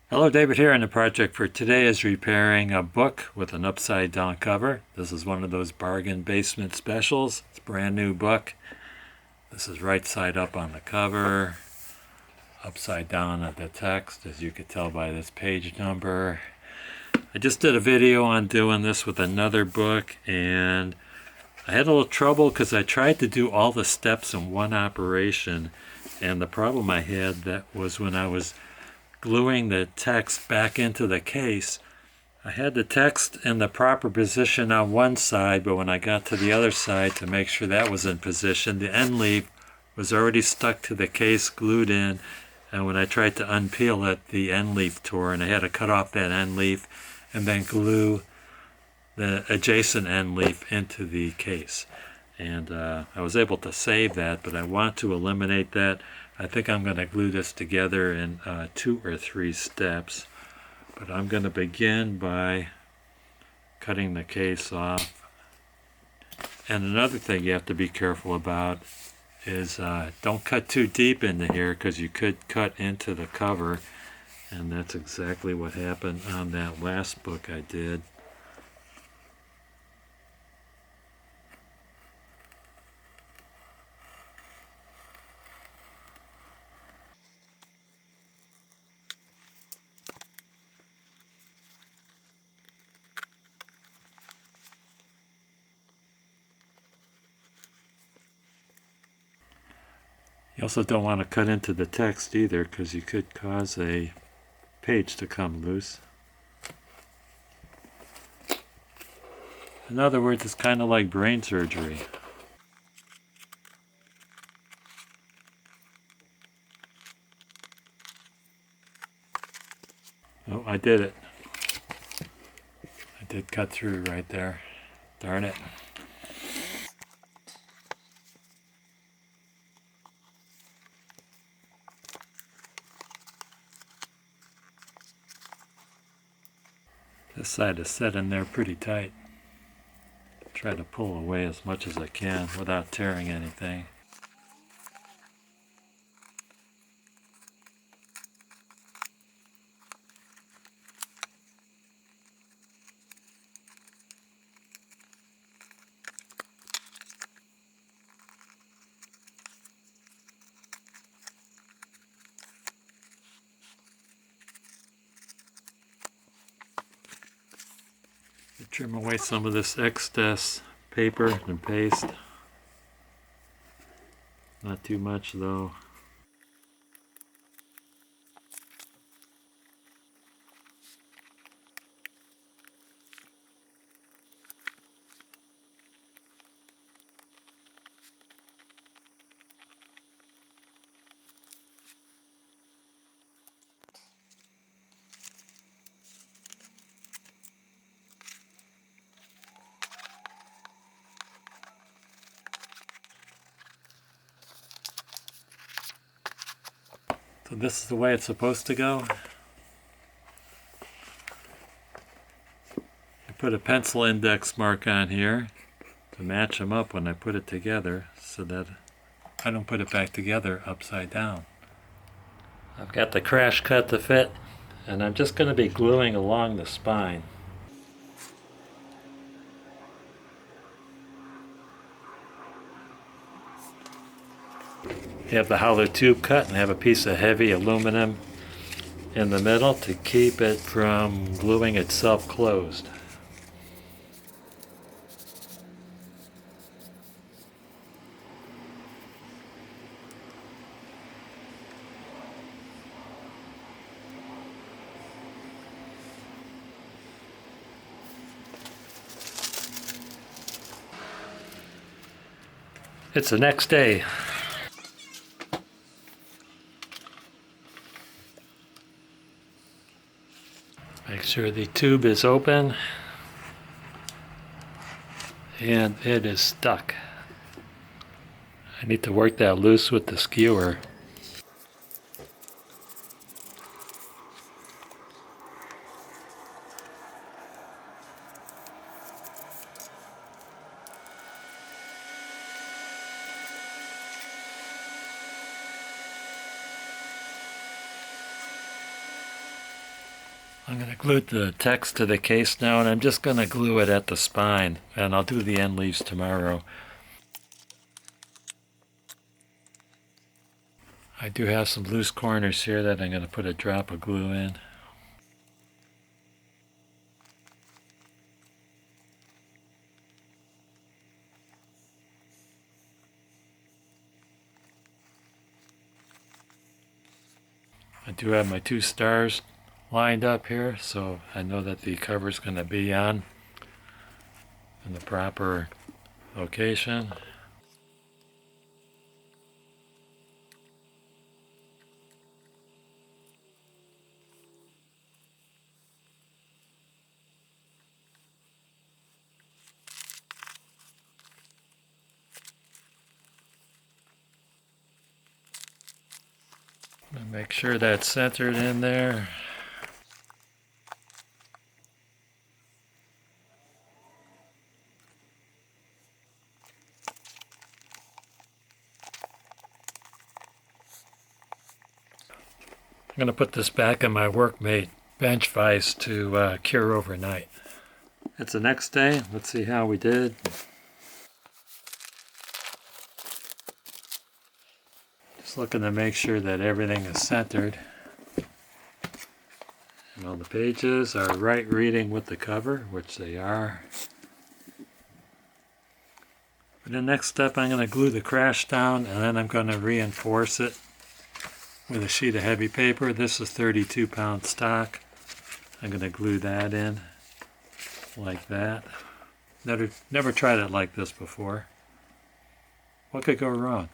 Hello, David here, and the project for today is repairing a book with an upside down cover. This is one of those bargain basement specials. It's a brand new book. This is right side up on the cover, upside down at the text, as you could tell by this page number. I just did a video on doing this with another book, and I had a little trouble because I tried to do all the steps in one operation, and the problem I had that was when I was gluing the text back into the case, I had the text in the proper position on one side, but when I got to the other side to make sure that was in position, the end leaf was already stuck to the case, glued in, and when I tried to unpeel it, the end leaf tore, and I had to cut off that end leaf and then glue the adjacent end leaf into the case. And I was able to save that, but I want to eliminate that. I think I'm going to glue this together in 2 or 3 steps, but I'm going to begin by cutting the case off. And another thing you have to be careful about is don't cut too deep into here, because you could cut into the cover, and that's exactly what happened on that last book I did. You also don't want to cut into the text either, because you could cause a page to come loose. In other words, it's kind of like brain surgery. Oh, I did it. I did cut through right there. Darn it. This side is set in there pretty tight. Try to pull away as much as I can without tearing anything. Trim away some of this excess paper and paste. Not too much though. So this is the way it's supposed to go. I put a pencil index mark on here to match them up when I put it together, so that I don't put it back together upside down. I've got the crash cut to fit, and I'm just going to be gluing along the spine. You have the hollow tube cut and have a piece of heavy aluminum in the middle to keep it from gluing itself closed. It's the next day. Make sure the tube is open and it is stuck. I need to work that loose with the skewer. I'm going to glue the text to the case now, and I'm just going to glue it at the spine, and I'll do the end leaves tomorrow. I do have some loose corners here that I'm going to put a drop of glue in. I do have my 2 stars lined up here, so I know that the cover is going to be on in the proper location. Make sure that's centered in there. I'm going to put this back in my workmate bench vise to cure overnight. It's the next day. Let's see how we did. Just looking to make sure that everything is centered. And all the pages are right reading with the cover, which they are. For the next step, I'm going to glue the crash down, and then I'm going to reinforce it with a sheet of heavy paper. This is 32-pound stock. I'm going to glue that in like that. Never tried it like this before. What could go wrong?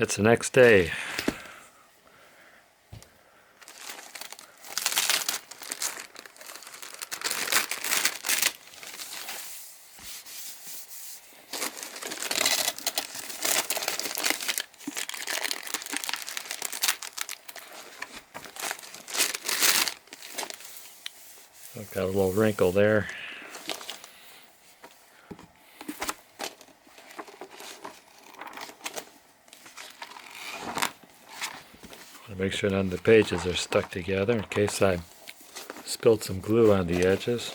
It's the next day. I've got a little wrinkle there. Make sure none of the pages are stuck together in case I spilled some glue on the edges.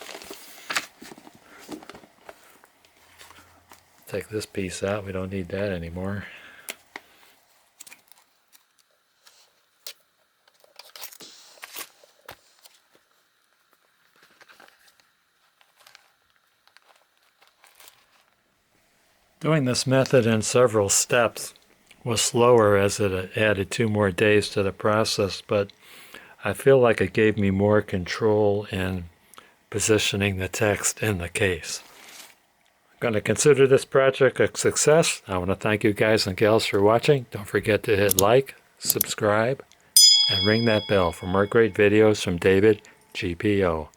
Take this piece out, we don't need that anymore. Doing this method in several steps was slower as it added 2 more days to the process, but I feel like it gave me more control in positioning the text in the case. I'm going to consider this project a success. I want to thank you guys and gals for watching. Don't forget to hit like, subscribe, and ring that bell for more great videos from David GPO.